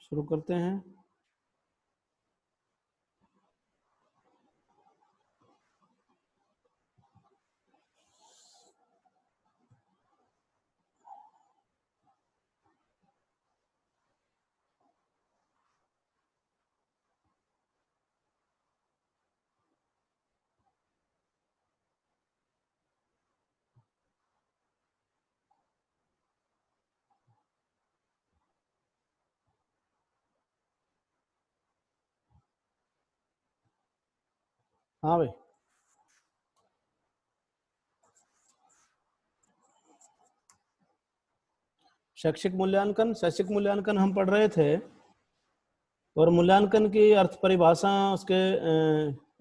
शुरू करते हैं। हाँ भाई, शैक्षिक मूल्यांकन हम पढ़ रहे थे, और मूल्यांकन की अर्थ परिभाषा, उसके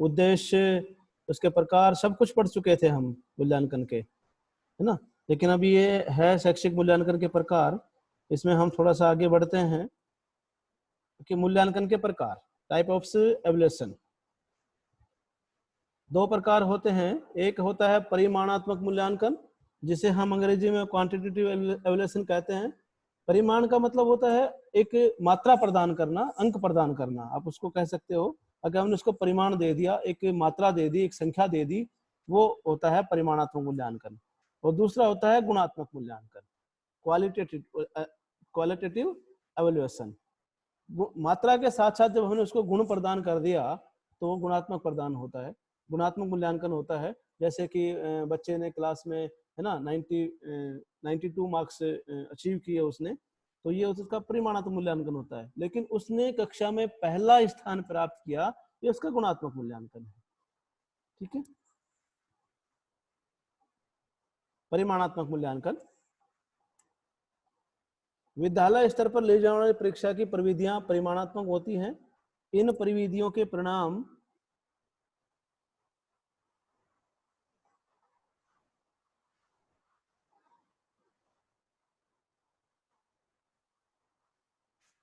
उद्देश्य, उसके प्रकार सब कुछ पढ़ चुके थे हम मूल्यांकन के, है ना। लेकिन अब ये है शैक्षिक मूल्यांकन के प्रकार। इसमें हम थोड़ा सा आगे बढ़ते हैं कि मूल्यांकन के प्रकार, टाइप ऑफ एवल्यूएशन। दो प्रकार होते हैं। एक होता है परिमाणात्मक मूल्यांकन, जिसे हम अंग्रेजी में क्वांटिटेटिव एवल्यूएशन कहते हैं। परिमाण का मतलब होता है एक मात्रा प्रदान करना, अंक प्रदान करना, आप उसको कह सकते हो। अगर हमने उसको परिमाण दे दिया, एक मात्रा दे दी, एक संख्या दे दी, वो होता है परिमाणात्मक मूल्यांकन। और दूसरा होता है गुणात्मक मूल्यांकन, क्वालिटेटिव एवल्यूएशन। मात्रा के साथ साथ जब हमने उसको गुण प्रदान कर दिया तो वो गुणात्मक प्रदान होता है, गुणात्मक मूल्यांकन होता है। जैसे कि बच्चे ने क्लास में, है ना, 92 मार्क्स अचीव किए उसने, तो ये उसका परिमाणात्मक मूल्यांकन होता है। लेकिन उसने कक्षा में पहला स्थान प्राप्त किया, ये उसका गुणात्मक मूल्यांकन है। ठीक है। परिमाणात्मक मूल्यांकन, विद्यालय स्तर पर ले जाने वाली परीक्षा की प्रविधियां परिमाणात्मक होती हैं। इन प्रविधियों के परिणाम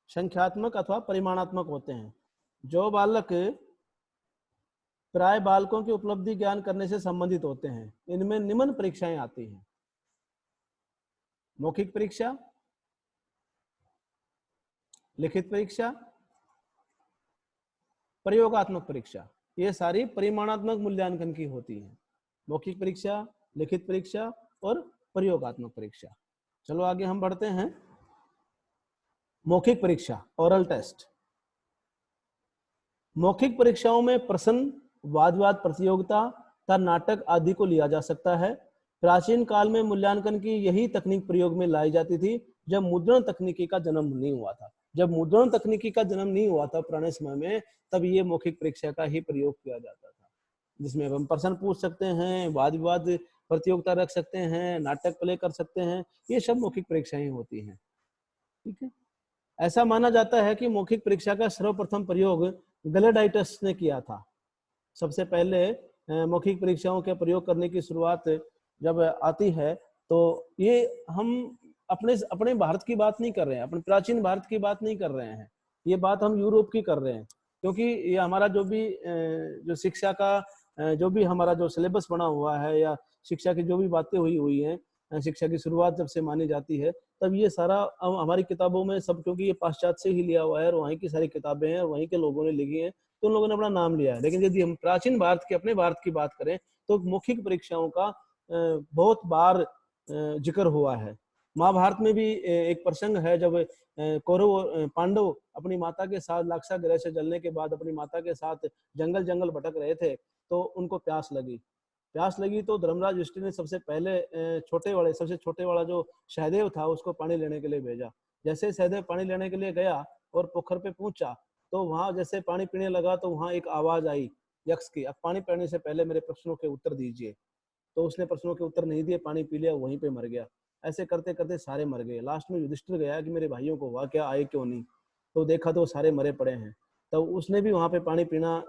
संख्यात्मक अथवा परिमाणात्मक होते हैं। जो बालक प्राय बालकों की उपलब्धि ज्ञान करने से संबंधित होते हैं, इनमें निम्न परीक्षाएं आती हैं। मौखिक परीक्षा, लिखित परीक्षा, प्रयोगात्मक परीक्षा, ये सारी परिमाणात्मक मूल्यांकन की होती हैं। मौखिक परीक्षा, लिखित परीक्षा और प्रयोगात्मक परीक्षा। चलो आगे हम बढ़ते हैं। मौखिक परीक्षा, ओरल टेस्ट। मौखिक परीक्षाओं में प्रश्न, वाद विवाद प्रतियोगिता तथा नाटक आदि को लिया जा सकता है। प्राचीन काल में मूल्यांकन की यही तकनीक प्रयोग में लाई जाती थी, जब मुद्रण तकनीकी का जन्म नहीं हुआ था। जब मुद्रण तकनीकी का जन्म नहीं हुआ था पुराने समय में, तब ये मौखिक परीक्षा का ही प्रयोग किया जाता था, जिसमें हम प्रश्न पूछ सकते हैं, वाद विवाद प्रतियोगिता रख सकते हैं, नाटक प्ले कर सकते हैं। ये सब मौखिक परीक्षाएं होती हैं। ठीक है। ऐसा माना जाता है कि मौखिक परीक्षा का सर्वप्रथम प्रयोग गलेडाइटस ने किया था। सबसे पहले मौखिक परीक्षाओं के प्रयोग करने की शुरुआत जब आती है, तो ये हम अपने अपने भारत की बात नहीं कर रहे हैं, अपने प्राचीन भारत की बात नहीं कर रहे हैं, ये बात हम यूरोप की कर रहे हैं। क्योंकि ये हमारा जो भी जो शिक्षा का जो भी हमारा जो सिलेबस बना हुआ है, या शिक्षा की जो भी बातें हुई हैं, शिक्षा की शुरुआत जब से मानी जाती है, तब ये सारा हमारी किताबों में सब, क्योंकि ये पाश्चात्य से ही लिया हुआ है और वहीं की सारी किताबें हैं और वहीं के लोगों ने लिखी हैं, तो उन लोगों ने अपना नाम लिया है। लेकिन यदि हम प्राचीन भारत के, अपने भारत की बात करें, तो मौखिक परीक्षाओं का बहुत बार जिक्र हुआ है। महाभारत में भी एक प्रसंग है, जब कौरव पांडव अपनी माता के साथ लाक्षा ग्रह से जलने के बाद अपनी माता के साथ जंगल जंगल भटक रहे थे, तो उनको प्यास लगी तो धर्मराज युधिष्ठिर ने सबसे पहले सबसे छोटे वाला जो सहदेव था, उसको पानी लेने के लिए भेजा। जैसे सहदेव पानी लेने के लिए गया और पोखर पे पहुंचा, तो वहां जैसे पानी पीने लगा, तो वहां एक आवाज आई यक्ष की, अब पानी पीने से पहले मेरे प्रश्नों के उत्तर दीजिए। तो उसने प्रश्नों के उत्तर नहीं दिए, पानी पी लिया, वहीं पे मर गया। ऐसे करते करते सारे मर गए। लास्ट में युधिष्ठिर गया कि मेरे भाइयों को हुआ क्या, आए क्यों नहीं। तो देखा तो सारे मरे पड़े हैं। तब उसने भी वहां पे पानी पीना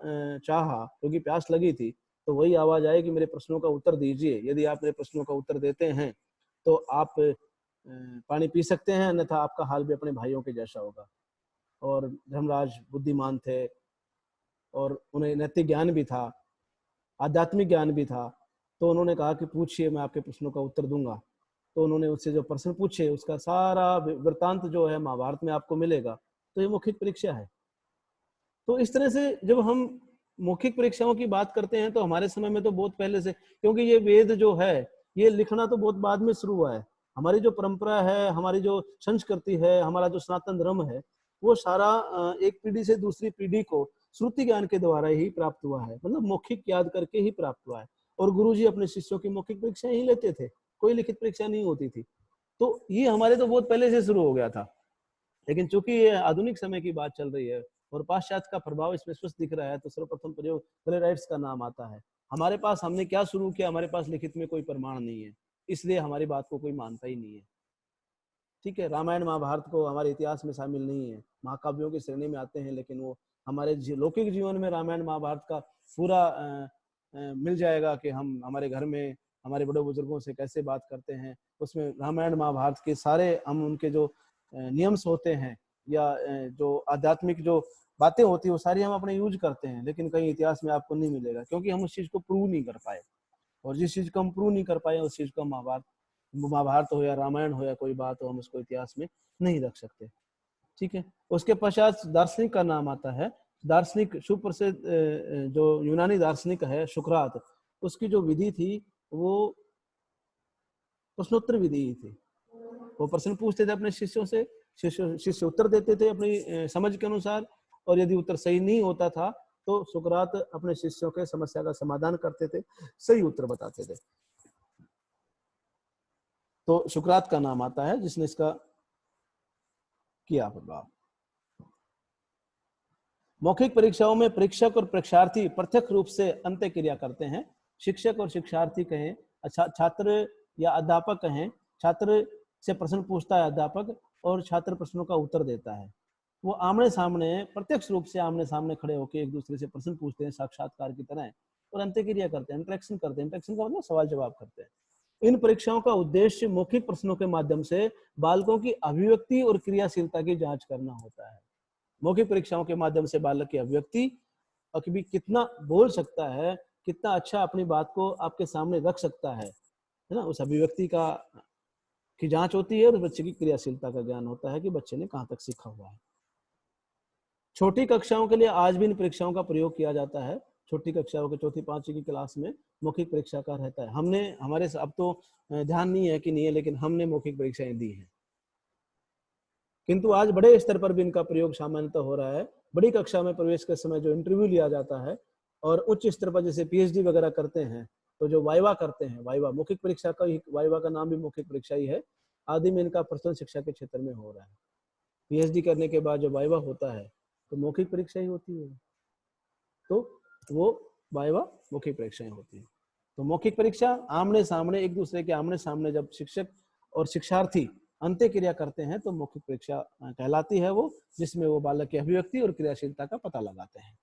चाहा, क्योंकि प्यास लगी थी। तो वही आवाज आई कि मेरे प्रश्नों का उत्तर दीजिए, यदि आप मेरे प्रश्नों का उत्तर देते हैं तो आप पानी पी सकते हैं, अन्यथा आपका हाल भी अपने भाइयों के जैसा होगा। और धर्मराज बुद्धिमान थे और उन्हें नैतिक ज्ञान भी था, आध्यात्मिक ज्ञान भी था। तो उन्होंने कहा कि पूछिए, मैं आपके प्रश्नों का उत्तर दूंगा। तो उन्होंने उससे जो प्रश्न पूछे, उसका सारा वृत्तांत जो है महाभारत में आपको मिलेगा। तो ये मौखिक परीक्षा है। तो इस तरह से जब हम मौखिक परीक्षाओं की बात करते हैं तो हमारे समय में तो बहुत पहले से, क्योंकि ये वेद जो है ये लिखना तो बहुत बाद में शुरू हुआ है। हमारी जो परंपरा है, हमारी जो संस्कृति है, हमारा जो सनातन धर्म है, वो सारा एक पीढ़ी से दूसरी पीढ़ी को श्रुति ज्ञान के द्वारा ही प्राप्त हुआ है, मतलब मौखिक याद करके ही प्राप्त हुआ है। और गुरुजी अपने शिष्यों की मौखिक परीक्षाएं ही लेते थे, कोई लिखित परीक्षा नहीं होती थी। तो ये हमारे तो बहुत पहले से शुरू हो गया था। लेकिन चूंकि ये आधुनिक समय की बात चल रही है और पाश्चात्य का प्रभाव इसमें स्पष्ट दिख रहा है, तो सर्वप्रथम प्रयोग क्लेराइट्स का नाम आता है। हमारे पास, हमने क्या शुरू किया, हमारे पास लिखित में कोई प्रमाण नहीं है, इसलिए हमारी बात को कोई मानता ही नहीं है। ठीक है, रामायण महाभारत को हमारे इतिहास में शामिल नहीं है, महाकाव्यों की श्रेणी में आते हैं, लेकिन वो हमारे लौकिक जीवन में रामायण महाभारत का पूरा मिल जाएगा कि हम हमारे घर में हमारे बड़े बुजुर्गों से कैसे बात करते हैं, उसमें रामायण महाभारत के सारे हम उनके जो नियम्स होते हैं या जो आध्यात्मिक जो बातें होती है वो सारी हम अपने यूज करते हैं, लेकिन कहीं इतिहास में आपको नहीं मिलेगा, क्योंकि हम उस चीज को प्रूव नहीं कर पाए। और जिस चीज को हम प्रूव नहीं कर पाए उस चीज को महाभारत हो या रामायण हो या कोई बात हो, हम उसको इतिहास में नहीं रख सकते। ठीक है, उसके पश्चात दार्शनिक का नाम आता है। दार्शनिक सुप्रसिद्ध जो यूनानी दार्शनिक है सुकरात, उसकी जो विधि थी वो प्रश्नोत्तर विधि थी। वो प्रश्न पूछते थे अपने शिष्यों से, शिष्य उत्तर देते थे अपनी समझ के अनुसार, और यदि उत्तर सही नहीं होता था तो सुकरात अपने शिष्यों के समस्या का समाधान करते थे, सही उत्तर बताते थे। तो सुकरात का नाम आता है जिसने इसका किया प्रभाव। मौखिक परीक्षाओं में परीक्षक और परीक्षार्थी प्रत्यक्ष रूप से अंत्य क्रिया करते हैं। शिक्षक और शिक्षार्थी कहें, छात्र या अध्यापक कहें, छात्र से प्रश्न पूछता है अध्यापक और छात्र प्रश्नों का उत्तर देता है। वो आमने सामने, प्रत्यक्ष रूप से आमने सामने खड़े होकर एक दूसरे से प्रश्न पूछते हैं साक्षात्कार की तरह, और अंत्य क्रिया करते हैं, इंटरेक्शन करते हैं। इंटरेक्शन का मतलब सवाल जवाब करते हैं। इन परीक्षाओं का उद्देश्य मौखिक प्रश्नों के माध्यम से बालकों की अभिव्यक्ति और क्रियाशीलता की जांच करना होता है। मौखिक परीक्षाओं के माध्यम से बालक की अभिव्यक्ति और कितना बोल सकता है, कितना अच्छा अपनी बात को आपके सामने रख सकता है ना, उस अभिव्यक्ति का की जांच होती है, और बच्चे की क्रियाशीलता का ज्ञान होता है कि बच्चे ने कहाँ तक सीखा हुआ है। छोटी कक्षाओं के लिए आज भी इन परीक्षाओं का प्रयोग किया जाता है। छोटी कक्षाओं के चौथी पांचवी की क्लास में मौखिक परीक्षा का रहता है। हमने हमारे अब तो ध्यान नहीं है कि नहीं है, लेकिन हमने मौखिक परीक्षाएं दी हैं। किंतु आज बड़े स्तर पर भी इनका प्रयोग सामान्यतः हो रहा है। बड़ी कक्षा में प्रवेश के समय जो इंटरव्यू लिया जाता है, और उच्च स्तर पर जैसे पीएचडी वगैरह करते हैं तो जो वाइवा करते हैं, वाइवा मौखिक परीक्षा का ही, वाइवा का नाम भी मौखिक परीक्षा ही है, आदि में इनका प्रश्न शिक्षा के क्षेत्र में हो रहा है। पीएचडी करने के बाद जो वाइवा होता है तो मौखिक परीक्षा ही होती है, तो वो वाइवा मौखिक परीक्षाएं होती है। तो मौखिक परीक्षा आमने सामने, एक दूसरे के आमने सामने जब शिक्षक और शिक्षार्थी अंत्य क्रिया करते हैं तो मौखिक परीक्षा कहलाती है वो, जिसमें वो बालक की अभिव्यक्ति और क्रियाशीलता का पता लगाते हैं।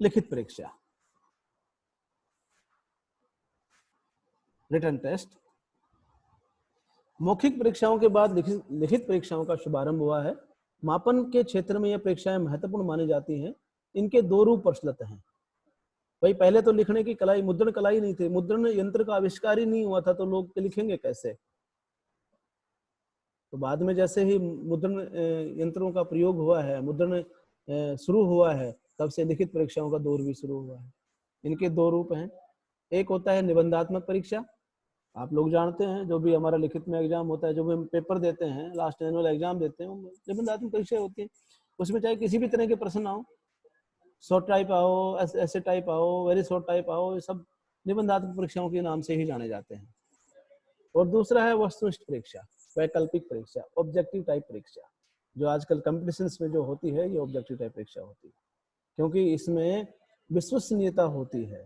लिखित परीक्षा, रिटन टेस्ट। मौखिक परीक्षाओं के बाद लिखित परीक्षाओं का शुभारंभ हुआ है। मापन के क्षेत्र में यह परीक्षाएं महत्वपूर्ण मानी जाती हैं। इनके दो रूप प्रचलित हैं। भाई पहले तो लिखने की कला, मुद्रण कला ही नहीं थी, मुद्रण यंत्र का आविष्कार ही नहीं हुआ था, तो लोग लिखेंगे कैसे? तो बाद में जैसे ही मुद्रण यंत्रों का प्रयोग हुआ है, मुद्रण शुरू हुआ है, तब से लिखित परीक्षाओं का दौर भी शुरू हुआ है। इनके दो रूप हैं। एक होता है निबंधात्मक परीक्षा, आप लोग जानते हैं, जो भी हमारा लिखित में एग्जाम होता है, जो भी हम पेपर देते हैं, लास्ट एनुअल एग्जाम देते हैं, निबंधात्मक परीक्षा होती है। उसमें चाहे किसी भी तरह के प्रश्न आओ, शॉर्ट टाइप आओ, ऐसे टाइप आओ, वेरी शॉर्ट टाइप आओ, ये सब निबंधात्मक परीक्षाओं के नाम से ही जाने जाते हैं। और दूसरा है वस्तुनिष्ठ परीक्षा, वैकल्पिक परीक्षा, ऑब्जेक्टिव टाइप परीक्षा, जो आजकल कॉम्पिटिशन्स में जो होती है, ये ऑब्जेक्टिव टाइप परीक्षा होती है, क्योंकि इसमें विश्वसनीयता होती है।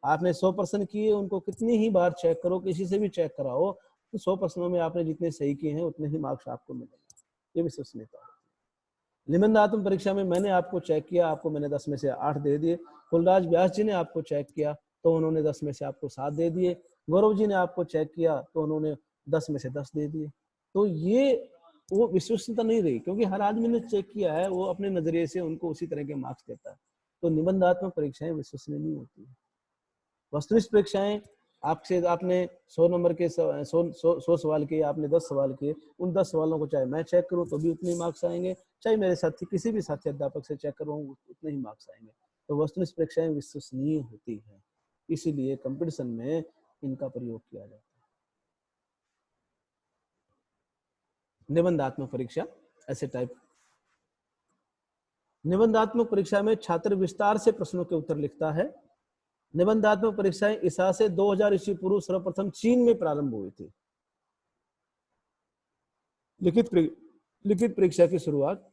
आपने 100 प्रश्न किए, उनको कितनी ही बार चेक करो, किसी से भी चेक कराओ, तो 100 प्रश्नों में आपने जितने सही किए हैं उतने ही मार्क्स आपको मिलेंगे। ये विश्वसनीयता है। निबंधात्मक परीक्षा में मैंने आपको चेक किया, आपको मैंने 10 में से 8 दे दिए। कुलराज व्यास जी ने आपको चेक किया तो उन्होंने 10 में से आपको 7 दे दिए। गौरव जी ने आपको चेक किया तो उन्होंने 10 में से 10 दे दिए। तो ये वो विश्वसनीयता नहीं रही, क्योंकि हर आदमी ने चेक किया है, वो अपने नजरिए से उनको उसी तरह के मार्क्स देता है। तो निबंधात्मक परीक्षाएं विश्वसनीय नहीं होती है। वस्तुनिष्ठ परीक्षाएं आपसे आपने 100 नंबर के 100 सवाल किए, आपने 10 सवाल किए, उन 10 सवालों को चाहे मैं चेक करूं तो भी उतने ही मार्क्स आएंगे, चाहे मेरे साथी किसी भी साथी अध्यापक से चेक करूं उतने ही मार्क्स आएंगे। तो वस्तुनिष्ठ परीक्षाएं विश्वसनीय होती है, इसीलिए कंपटीशन में इनका प्रयोग किया जाता है। निबंधात्मक परीक्षा ऐसे टाइप। निबंधात्मक परीक्षा में छात्र विस्तार से प्रश्नों के उत्तर लिखता है। निबंधात्मक परीक्षाएं ईसा से 2000 ईस्वी पूर्व सर्वप्रथम चीन में प्रारंभ हुई थी। लिखित परीक्षा की शुरुआत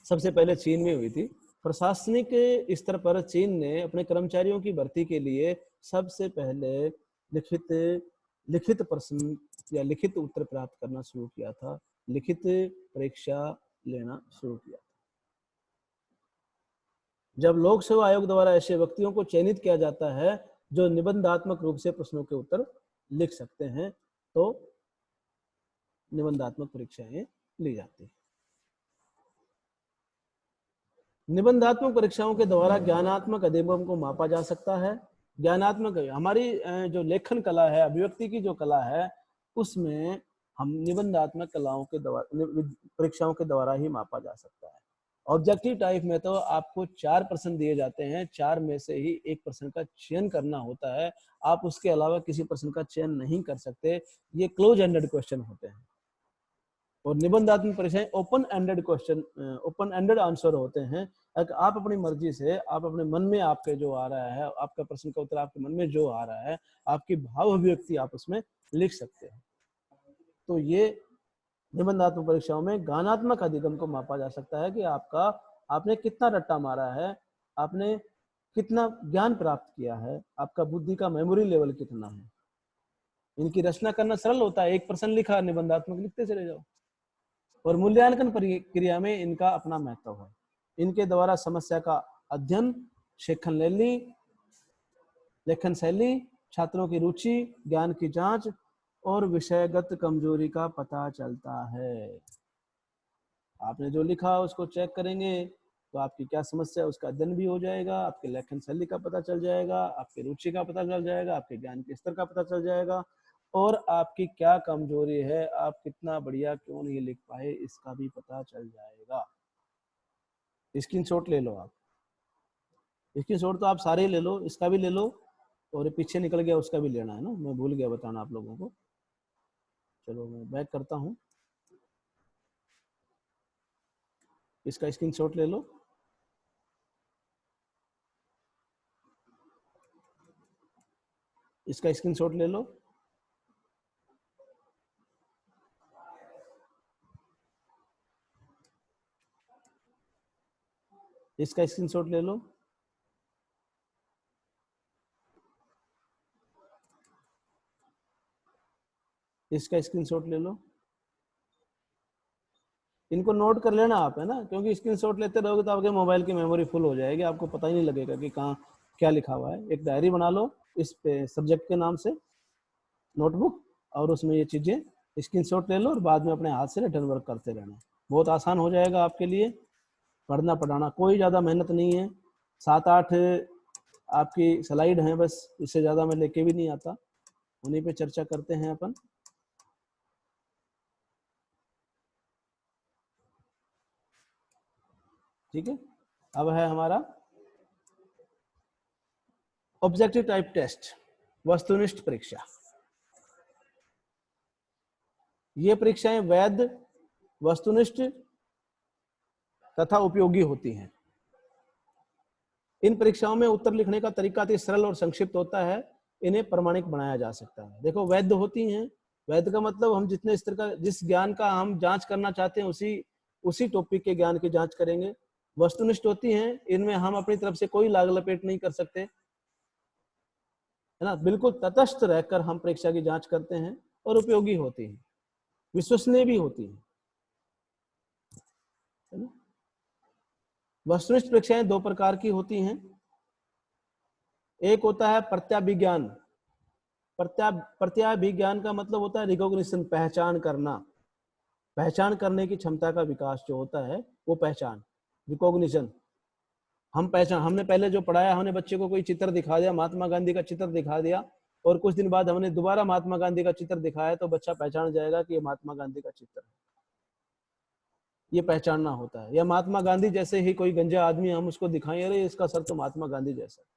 सबसे पहले चीन में हुई थी। प्रशासनिक स्तर पर चीन ने अपने कर्मचारियों की भर्ती के लिए सबसे पहले लिखित प्रश्न या लिखित उत्तर प्राप्त करना शुरू किया था, लिखित परीक्षा लेना शुरू किया। जब लोक सेवा आयोग द्वारा ऐसे व्यक्तियों को चयनित किया जाता है जो निबंधात्मक रूप से प्रश्नों के उत्तर लिख सकते हैं, तो निबंधात्मक परीक्षाएं ली जाती है। निबंधात्मक परीक्षाओं के द्वारा ज्ञानात्मक अधिगम को मापा जा सकता है। ज्ञानात्मक हमारी जो लेखन कला है, अभिव्यक्ति की जो कला है, उसमें हम निबंधात्मक कलाओं के द्वारा परीक्षाओं के द्वारा ही मापा जा सकता है। ऑब्जेक्टिव टाइप में तो आपको 4 प्रश्न दिए जाते हैं, 4 में से ही 1 प्रश्न का चयन करना होता है। आप उसके अलावा किसी प्रश्न का चयन नहीं कर सकते। ये क्लोज एंडेड क्वेश्चन होते हैं। और निबंधात्मक परीक्षाएं open ended question, open ended answer होते हैं। आप अपनी मर्जी से, आप अपने मन में आपके जो आ रहा है, आपका प्रश्न का उत्तर आपके मन में जो आ रहा है, आपकी भाव अभिव्यक्ति आप उसमें लिख सकते हैं। तो ये निबंधात्मक परीक्षाओं में गानात्मक अधिगम को मापा जा सकता है कि आपने कितना रट्टा मारा है, आपने कितना ज्ञान प्राप्त किया है, आपका बुद्धि का मेमोरी लेवल कितना है। इनकी रचना करना सरल होता है, एक प्रश्न लिखा, निबंधात्मक लिखते चले जाओ। और मूल्यांकन प्रक्रिया में इनका अपना महत्व है। इनके द्वारा समस्या का अध्ययन, लेखन शैली, छात्रों की रुचि, ज्ञान की जांच और विषयगत कमजोरी का पता चलता है। आपने जो लिखा उसको चेक करेंगे तो आपकी क्या समस्या है उसका अध्ययन भी हो जाएगा, आपके लेखन शैली का पता चल जाएगा, आपकी रुचि का पता चल जाएगा, आपके ज्ञान के स्तर का पता चल जाएगा, और आपकी क्या कमजोरी है, आप कितना बढ़िया क्यों नहीं लिख पाए, इसका भी पता चल जाएगा। स्क्रीनशॉट ले लो आप। स्क्रीनशॉट तो आप सारे ले लो, इसका भी ले लो, और पीछे निकल गया उसका भी लेना है ना, मैं भूल गया बताना आप लोगों को। चलो मैं बैक करता हूँ, इसका स्क्रीनशॉट ले लो। इसका स्क्रीनशॉट ले लो। इसका स्क्रीनशॉट ले लो। इसका स्क्रीनशॉट ले लो। इनको नोट कर लेना आप, है ना, क्योंकि स्क्रीनशॉट लेते रहोगे तो आपके मोबाइल की मेमोरी फुल हो जाएगी, आपको पता ही नहीं लगेगा कि कहाँ क्या लिखा हुआ है। एक डायरी बना लो इस पे सब्जेक्ट के नाम से, नोटबुक, और उसमें ये चीजें स्क्रीनशॉट ले लो और बाद में अपने हाथ से रिटर्न वर्क करते रहना। बहुत आसान हो जाएगा आपके लिए। पढ़ना पढ़ाना कोई ज़्यादा मेहनत नहीं है, 7-8 आपकी स्लाइड हैं बस, इससे ज़्यादा मैं लेके भी नहीं आता, उन्हीं पे चर्चा करते हैं अपन। ठीक है, अब है हमारा ऑब्जेक्टिव टाइप टेस्ट, वस्तुनिष्ठ परीक्षा। ये परीक्षाएं वैध, वस्तुनिष्ठ तथा उपयोगी होती हैं। इन परीक्षाओं में उत्तर लिखने का तरीका अति सरल और संक्षिप्त होता है, इन्हें प्रमाणिक बनाया जा सकता है। देखो वैध होती हैं, वैध का मतलब हम जितने स्तर का, जिस ज्ञान का हम जांच करना चाहते हैं उसी टॉपिक के ज्ञान की जांच करेंगे। वस्तुनिष्ठ होती हैं, इनमें हम अपनी तरफ से कोई लाग लपेट नहीं कर सकते, है ना, बिल्कुल तटस्थ रहकर हम परीक्षा की जांच करते हैं। और उपयोगी होती हैं, विश्वसनीय भी होती हैं, है ना। वस्तुनिष्ठ परीक्षाएं 2 प्रकार की होती हैं। एक होता है प्रत्याभिज्ञान। प्रत्याभिज्ञान का मतलब होता है रिकॉग्निशन, पहचान करना, पहचान करने की क्षमता का विकास जो होता है वो पहचान, रिकॉग्निशन। हमने पहले जो पढ़ाया, हमने बच्चे को कोई चित्र दिखा दिया, महात्मा गांधी का चित्र दिखा दिया, और कुछ दिन बाद हमने दोबारा महात्मा गांधी का चित्र दिखाया तो बच्चा पहचान जाएगा कि ये महात्मा गांधी का चित्र है, ये पहचानना होता है। या महात्मा गांधी जैसे ही कोई गंजा आदमी हम उसको दिखाएं, अरे इसका सर तो महात्मा गांधी जैसा है।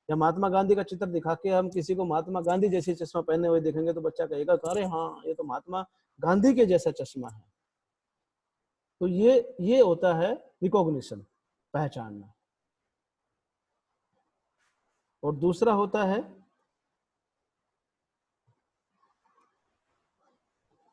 या महात्मा गांधी का चित्र दिखा के हम किसी को महात्मा गांधी जैसे चश्मा पहने हुए देखेंगे तो बच्चा कहेगा अरे हाँ ये तो महात्मा गांधी के जैसा चश्मा है। तो ये होता है रिकॉग्निशन, पहचानना। और दूसरा होता है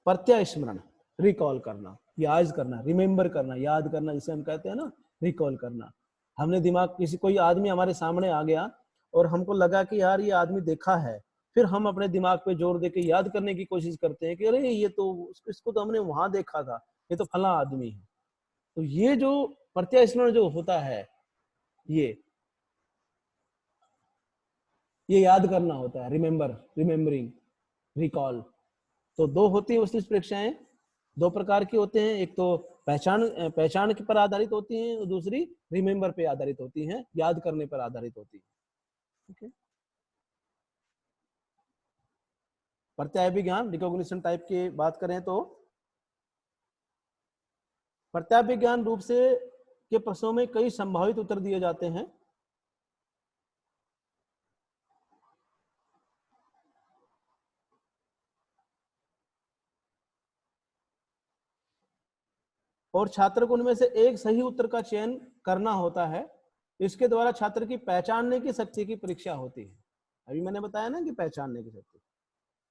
प्रत्यास्मरण, रिकॉल करना, याद करना, रिमेम्बर करना, याद करना जिसे हम कहते हैं ना, रिकॉल करना। हमने दिमाग, किसी कोई आदमी हमारे सामने आ गया और हमको लगा कि यार ये आदमी देखा है, फिर हम अपने दिमाग पे जोर देके याद करने की कोशिश करते हैं कि अरे ये तो, इसको तो हमने वहां देखा था, ये तो फला आदमी है। तो ये जो प्रत्यास्मरण जो होता है, ये याद करना होता है, रिमेम्बर, रिमेम्बरिंग, रिकॉल। तो दो होती है उस परीक्षाएं, दो प्रकार की होते हैं, एक तो पहचान के पर आधारित होती हैं और दूसरी रिमेम्बर पे आधारित होती हैं, याद करने पर आधारित होती है। ठीक है। प्रत्याभिज्ञान रिकॉग्निशन टाइप की बात करें तो प्रत्याभिज्ञान रूप से के प्रश्नों में कई संभावित उत्तर दिए जाते हैं। और छात्र को उनमें से एक सही उत्तर का चयन करना होता है। इसके द्वारा छात्र की पहचानने की शक्ति की परीक्षा होती है। अभी मैंने बताया ना कि पहचानने की शक्ति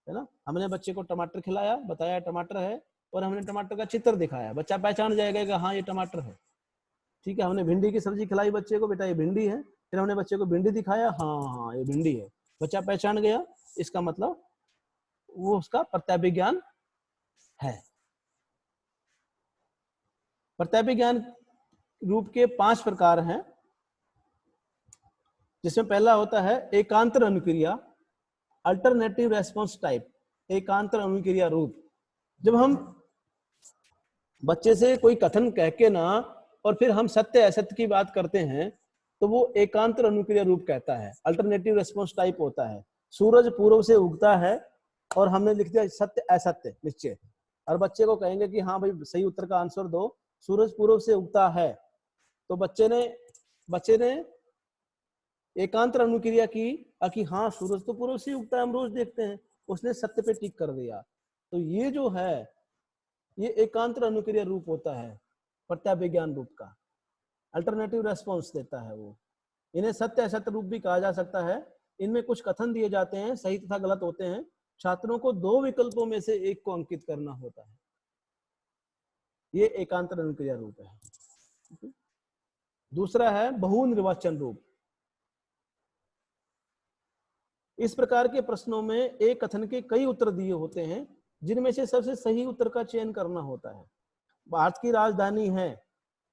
है ना। हमने बच्चे को टमाटर खिलाया, बताया टमाटर है, और हमने टमाटर का चित्र दिखाया, बच्चा पहचान जाएगा कि हाँ ये टमाटर है। ठीक है। हमने भिंडी की सब्जी खिलाई बच्चे को, बेटा ये भिंडी है, फिर हमने बच्चे को भिंडी दिखाया, हाँ हाँ ये भिंडी है, बच्चा पहचान गया। इसका मतलब वो उसका प्रत्याभिज्ञान है। प्रत्याभिज्ञान रूप के 5 प्रकार हैं, जिसमें पहला होता है एकांतर अनुक्रिया, अल्टरनेटिव रेस्पॉन्स टाइप, एकांतर अनुक्रिया रूप। जब हम बच्चे से कोई कथन कह के ना और फिर हम सत्य असत्य की बात करते हैं तो वो एकांतर अनुक्रिया रूप कहता है, अल्टरनेटिव रेस्पॉन्स टाइप होता है। सूरज पूर्व से उगता है और हमने लिख दिया सत्य असत्य निश्चय, और बच्चे को कहेंगे कि हाँ भाई सही उत्तर का आंसर दो, सूरज पूर्व से उगता है। तो बच्चे ने एकांतर अनुक्रिया की कि हाँ सूरज तो पूर्व से उगता है, हम रोज देखते हैं, उसने सत्य पे टिक कर दिया। तो ये जो है ये एकांतर अनुक्रिया रूप होता है प्रत्याभिज्ञान रूप का, अल्टरनेटिव रेस्पॉन्स देता है वो। इन्हें सत्य असत्य रूप भी कहा जा सकता है। इनमें कुछ कथन दिए जाते हैं, सही तथा गलत होते हैं। छात्रों को 2 विकल्पों में से एक को अंकित करना होता है। ये एकांतर अनुक्रिया रूप है। दूसरा है बहुनिर्वाचन रूप। इस प्रकार के प्रश्नों में एक कथन के कई उत्तर दिए होते हैं, जिनमें से सबसे सही उत्तर का चयन करना होता है। भारत की राजधानी है,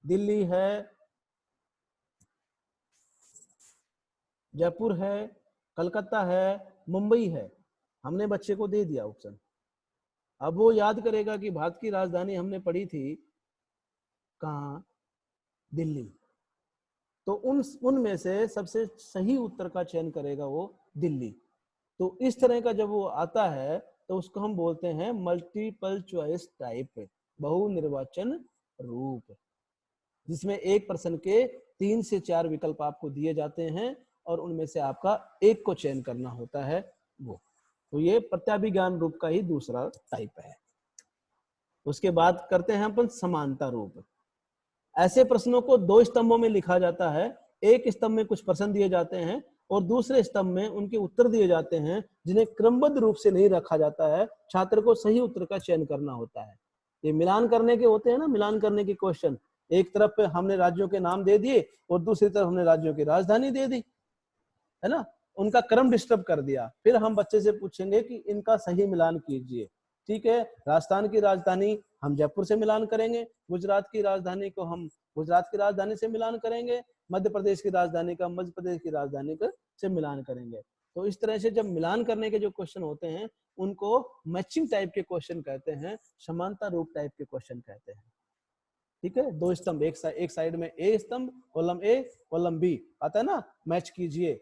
दिल्ली है, जयपुर है, कलकत्ता है, मुंबई है। हमने बच्चे को दे दिया ऑप्शन। अब वो याद करेगा कि भारत की राजधानी हमने पढ़ी थी कहाँ, दिल्ली। तो उनमें से सबसे सही उत्तर का चयन करेगा वो दिल्ली। तो इस तरह का जब वो आता है तो उसको हम बोलते हैं मल्टीपल चॉइस टाइप, बहुनिर्वाचन रूप, जिसमें एक प्रश्न के 3 से 4 विकल्प आपको दिए जाते हैं और उनमें से आपका एक को चयन करना होता है वो। तो ये प्रत्याभिज्ञान रूप का ही दूसरा टाइप है। उसके बाद करते हैं अपन समानता रूप। ऐसे प्रश्नों को 2 स्तंभों में लिखा जाता है। एक स्तंभ में कुछ प्रश्न दिए जाते हैं और दूसरे स्तंभ में उनके उत्तर दिए जाते हैं, जिन्हें क्रमबद्ध रूप से नहीं रखा जाता है। छात्र को सही उत्तर का चयन करना होता है। ये मिलान करने के होते हैं ना, मिलान करने के क्वेश्चन। एक तरफ पे हमने राज्यों के नाम दे दिए और दूसरी तरफ हमने राज्यों की राजधानी दे दी, है ना, उनका क्रम डिस्टर्ब कर दिया। फिर हम बच्चे से पूछेंगे कि इनका सही मिलान कीजिए। ठीक है, राजस्थान की राजधानी हम जयपुर से मिलान करेंगे, गुजरात की राजधानी को हम गुजरात की राजधानी से मिलान करेंगे, मध्य प्रदेश की राजधानी का मध्य प्रदेश की राजधानी से मिलान करेंगे। तो इस तरह से जब मिलान करने के जो क्वेश्चन होते हैं उनको मैचिंग टाइप के क्वेश्चन कहते हैं, समानता रूप टाइप के क्वेश्चन कहते हैं। ठीक है, 2 स्तंभ, एक साइड में ए स्तंभ, कॉलम ए कॉलम बी आता है ना, मैच कीजिए।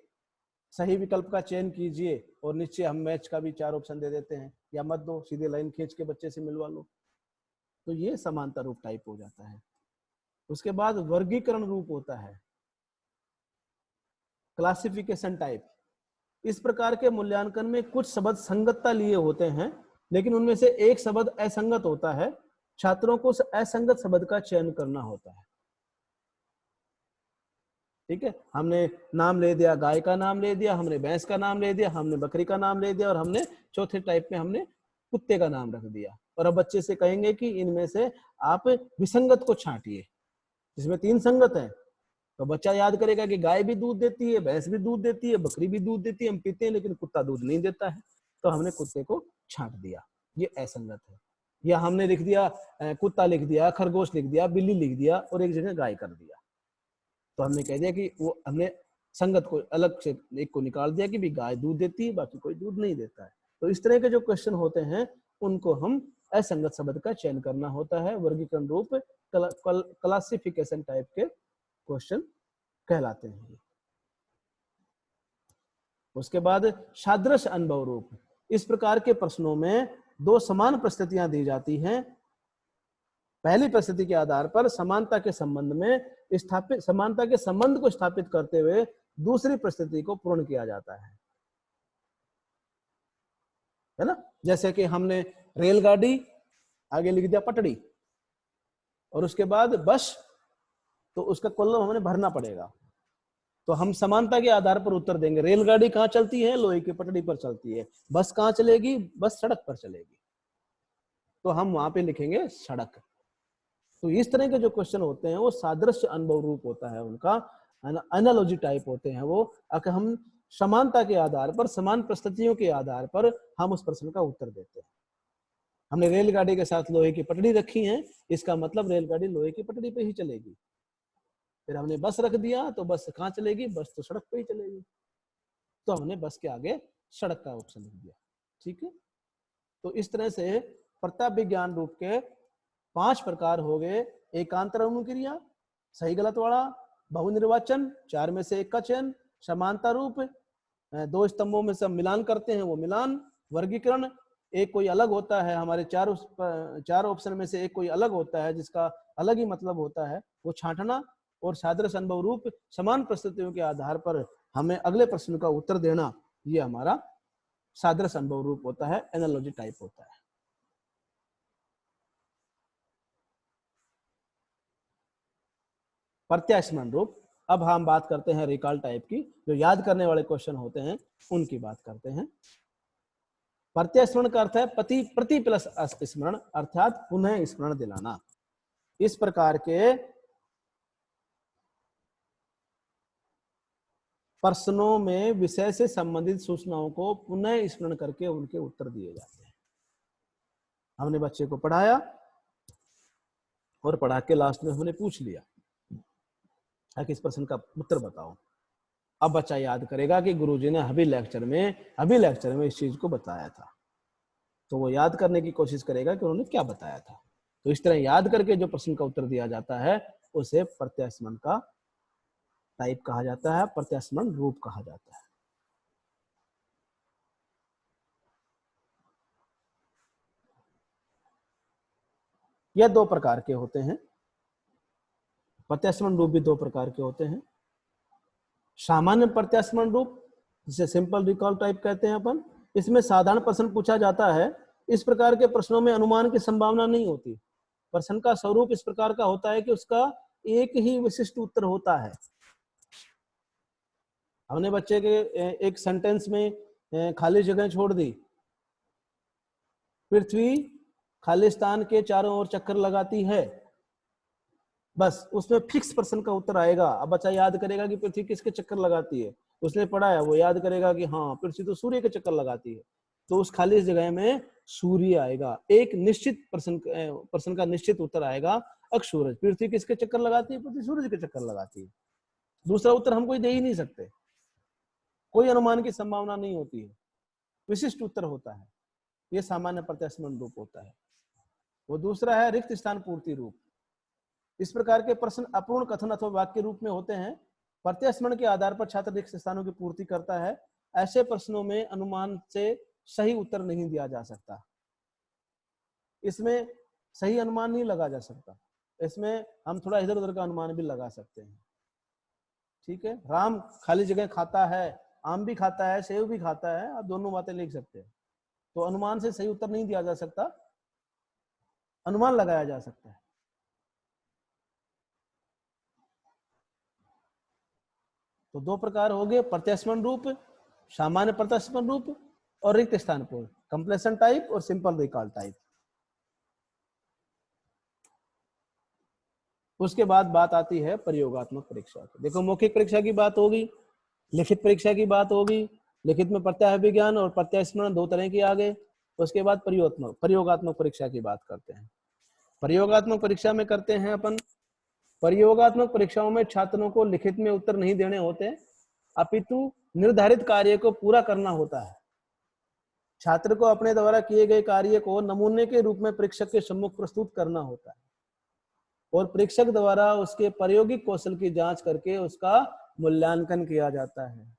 सही विकल्प का चयन कीजिए और नीचे हम मैच का भी 4 ऑप्शन दे देते हैं, या मत दो, सीधे लाइन खींच के बच्चे से मिलवा लो। तो ये समानता रूप टाइप हो जाता है। उसके बाद वर्गीकरण रूप होता है, क्लासिफिकेशन टाइप। इस प्रकार के मूल्यांकन में कुछ शब्द संगतता लिए होते हैं, लेकिन उनमें से एक शब्द असंगत होता है। छात्रों को उस असंगत शब्द का चयन करना होता है। ठीक है, हमने नाम ले दिया, गाय का नाम ले दिया, हमने भैंस का नाम ले दिया, हमने बकरी का नाम ले दिया, और हमने चौथे टाइप में हमने कुत्ते का नाम रख दिया। और अब बच्चे से कहेंगे कि इनमें से आप विसंगत को छांटिए, जिसमें 3 संगत है। तो बच्चा याद करेगा कि गाय भी दूध देती है, भैंस भी दूध देती है, बकरी भी दूध देती है, हम पीते हैं, लेकिन कुत्ता दूध नहीं देता है, तो हमने कुत्ते को छांट दिया, ये असंगत है। या हमने लिख दिया कुत्ता लिख दिया, खरगोश लिख दिया, बिल्ली लिख दिया, और एक जगह गाय कर दिया, तो हमने कह दिया कि वो हमने संगत को अलग से एक को निकाल दिया कि भी गाय दूध देती है, बाकी कोई दूध नहीं देता है। तो इस तरह के जो क्वेश्चन होते हैं उनको हम असंगत शब्द का चयन करना होता है। वर्गीकरण रूप क्लासिफिकेशन टाइप के क्वेश्चन कहलाते हैं। उसके बाद सादृश्य अनुभव रूप। इस प्रकार के प्रश्नों में 2 समान परिस्थितियां दी जाती हैं। पहली परिस्थिति के आधार पर समानता के संबंध को स्थापित करते हुए दूसरी परिस्थिति को पूर्ण किया जाता है ना। जैसे कि हमने रेलगाड़ी, आगे लिख दिया पटड़ी, और उसके बाद बस, तो उसका कॉलम हमें भरना पड़ेगा। तो हम समानता के आधार पर उत्तर देंगे। रेलगाड़ी कहाँ चलती है? लोहे की पटड़ी पर चलती है। बस कहाँ चलेगी? बस सड़क पर चलेगी, तो हम वहां पे लिखेंगे सड़क। तो इस तरह के जो क्वेश्चन होते हैं वो सादृश्य अनुभव रूप होता है, उनका एनालॉजी टाइप होते हैं वो। अगर हम समानता के आधार पर, समान परिस्थितियों के आधार पर हम उस प्रश्न का उत्तर देते हैं। हमने रेलगाड़ी के साथ लोहे की पटड़ी रखी है, इसका मतलब रेलगाड़ी लोहे की पटड़ी पे ही चलेगी। फिर हमने बस रख दिया, तो बस कहाँ चलेगी? बस तो सड़क पे ही चलेगी, तो हमने बस के आगे सड़क का ऑप्शन लिख दिया। ठीक है, तो इस तरह से प्रत्यय विज्ञान रूप के 5 प्रकार हो गए। एकांतर अनुक्रिया, सही गलत वाला, बहुनिर्वाचन, 4 में से 1 का चयन, समानता रूप, 2 स्तंभों में से हम मिलान करते हैं वो मिलान, वर्गीकरण, एक कोई अलग होता है, हमारे 4 ऑप्शन में से एक कोई अलग होता है जिसका अलग ही मतलब होता है, वो छांटना, और सादृश्य अनुभव रूप समान परिस्थितियों के आधार पर हमें अगले प्रश्न का उत्तर देना, ये हमारा सादृश्य अनुभव रूप होता है, एनालॉजी टाइप होता है। प्रत्यास्मरण रूप। अब हम बात करते हैं रिकॉल टाइप की, जो याद करने वाले क्वेश्चन होते हैं उनकी बात करते हैं। प्रत्यास्मरण का अर्थ है प्रति प्लस स्मरण, अर्थात पुनः स्मरण दिलाना। इस प्रकार के प्रश्नों में विषय से संबंधित सूचनाओं को पुनः स्मरण करके उनके उत्तर दिए जाते हैं। हमने बच्चे को पढ़ाया और पढ़ा के लास्ट में हमने पूछ लिया कि इस प्रश्न का उत्तर बताओ। अब बच्चा याद करेगा कि गुरुजी ने अभी लेक्चर में इस चीज को बताया था, तो वो याद करने की कोशिश करेगा कि उन्होंने क्या बताया था। तो इस तरह याद करके जो प्रश्न का उत्तर दिया जाता है उसे प्रत्यास्मरण का टाइप कहा जाता है, प्रत्यास्मरण रूप कहा जाता है। यह 2 प्रकार के होते हैं, प्रत्यास्मरण रूप भी 2 प्रकार के होते हैं। सामान्य प्रत्यास्मरण रूप, जिसे सिंपल रिकॉल टाइप कहते हैं अपन, इसमें साधारण प्रश्न पूछा जाता है। इस प्रकार के प्रश्नों में अनुमान की संभावना नहीं होती। प्रश्न का स्वरूप इस प्रकार का होता है कि उसका एक ही विशिष्ट उत्तर होता है। हमने बच्चे के एक सेंटेंस में खाली जगह छोड़ दी, पृथ्वी खालिस्तान के चारों ओर चक्कर लगाती है, बस उसमें फिक्स प्रश्न का उत्तर आएगा। अब बच्चा याद करेगा कि पृथ्वी किसके चक्कर लगाती है, उसने पढ़ा है, वो याद करेगा कि हाँ पृथ्वी तो सूर्य के चक्कर लगाती है, तो उस खाली जगह में सूर्य आएगा। एक निश्चित प्रश्न का निश्चित उत्तर आएगा, अक सूरज, पृथ्वी किसके चक्कर लगाती है? पृथ्वी सूरज के चक्कर लगाती है। दूसरा उत्तर हम कोई दे ही नहीं सकते, कोई अनुमान की संभावना नहीं होती है, विशिष्ट उत्तर होता है। ये सामान्य प्रत्यास्मरण रूप होता है। वो दूसरा है रिक्त स्थान पूर्ति रूप। इस प्रकार के प्रश्न अपूर्ण कथन अथवा वाक्य रूप में होते हैं। प्रत्यास्मरण के आधार पर छात्र रिक्त स्थानों की पूर्ति करता है। ऐसे प्रश्नों में अनुमान से सही उत्तर नहीं दिया जा सकता। इसमें सही अनुमान नहीं लगा जा सकता, इसमें हम थोड़ा इधर उधर का अनुमान भी लगा सकते हैं। ठीक है, राम खाली जगह खाता है, आम भी खाता है, सेव भी खाता है, आप दोनों बातें लिख सकते हैं। तो अनुमान से सही उत्तर नहीं दिया जा सकता, अनुमान लगाया जा सकता है। तो दो प्रकार हो गए, प्रत्यास्मरण रूप, सामान्य प्रत्यास्मरण रूप और रिक्त स्थान पूर्ण, कंप्लेशन टाइप और सिंपल रिकॉल टाइप। उसके बाद बात आती है प्रयोगात्मक परीक्षा की। देखो, मौखिक परीक्षा की बात होगी, लिखित परीक्षा की बात होगी। लिखित में प्रत्याभिज्ञान और प्रत्यास्मरण दो तरह की आ गए। उसके बाद प्रयोगात्मक परीक्षा की बात करते हैं। प्रयोगात्मक परीक्षा में करते हैं अपन, प्रयोगात्मक परीक्षाओं में छात्रों को लिखित में उत्तर नहीं देने होते, अपितु निर्धारित कार्य को पूरा करना होता है। छात्र को अपने द्वारा किए गए कार्य को नमूने के रूप में परीक्षक के सम्मुख प्रस्तुत करना होता है और परीक्षक द्वारा उसके प्रायोगिक कौशल की जांच करके उसका मूल्यांकन किया जाता है।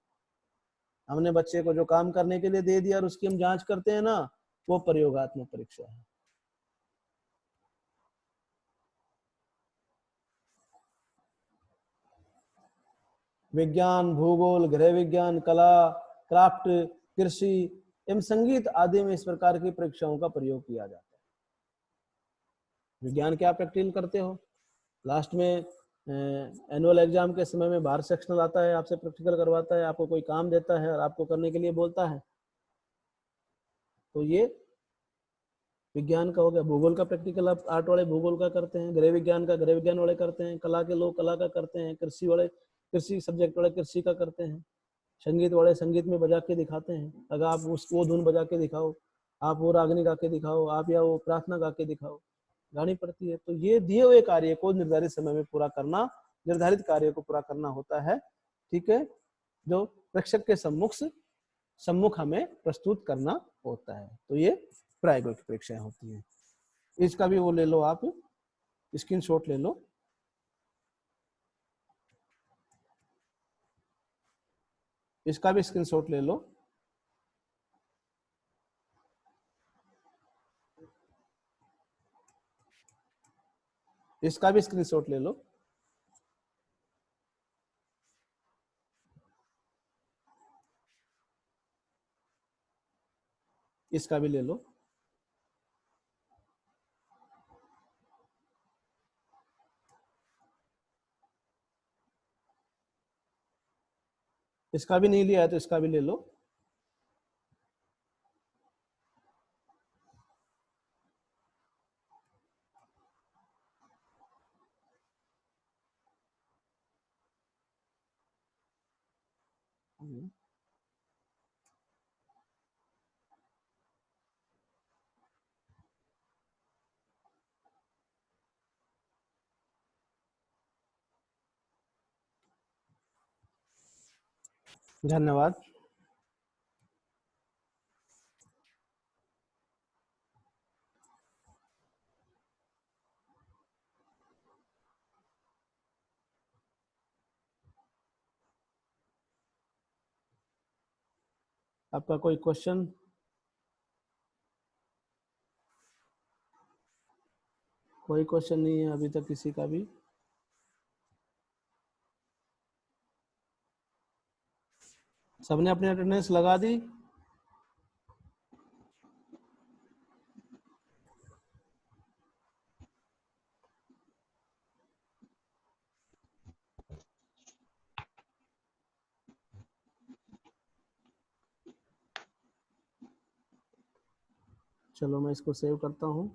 हमने बच्चे को जो काम करने के लिए दे दिया और उसकी हम जांच करते हैं ना, वो प्रयोगात्मक परीक्षा है। विज्ञान, भूगोल, गृह विज्ञान, कला, क्राफ्ट, कृषि एवं संगीत आदि में इस प्रकार की परीक्षाओं का प्रयोग किया जाता है। विज्ञान के आप प्रैक्टिकल करते हो, लास्ट में एनुअल एग्जाम के समय में बाहर सेक्शनल आता है, आपसे प्रैक्टिकल करवाता है, आपको कोई काम देता है और आपको करने के लिए बोलता है, तो ये विज्ञान का हो गया। भूगोल का प्रैक्टिकल आप आर्ट वाले भूगोल का करते हैं, गृह विज्ञान का गृह विज्ञान वाले करते हैं, कला के लोग कला का करते हैं, कृषि वाले कृषि सब्जेक्ट वाले कृषि का करते हैं, संगीत वाले संगीत में बजा के दिखाते हैं। अगर आप वो धुन बजा के दिखाओ, आप वो रागनी गा के दिखाओ, आप या वो प्रार्थना गा के दिखाओ, गानी पड़ती है। तो ये दिए हुए कार्य को निर्धारित समय में पूरा करना, निर्धारित कार्य को पूरा करना होता है। ठीक है, जो प्रेक्षक के सम्मुख हमें प्रस्तुत करना होता है। तो ये प्रायोगिक परीक्षाएं होती हैं। इसका भी वो ले लो, आप स्क्रीनशॉट ले लो। इसका भी स्क्रीनशॉट ले लो। इसका भी स्क्रीनशॉट ले लो। इसका भी ले लो। इसका भी नहीं लिया है तो इसका भी ले लो। धन्यवाद। आपका कोई क्वेश्चन? कोई क्वेश्चन नहीं है अभी तक किसी का भी? सबने अपनी अटेंडेंस लगा दी? चलो मैं इसको सेव करता हूँ।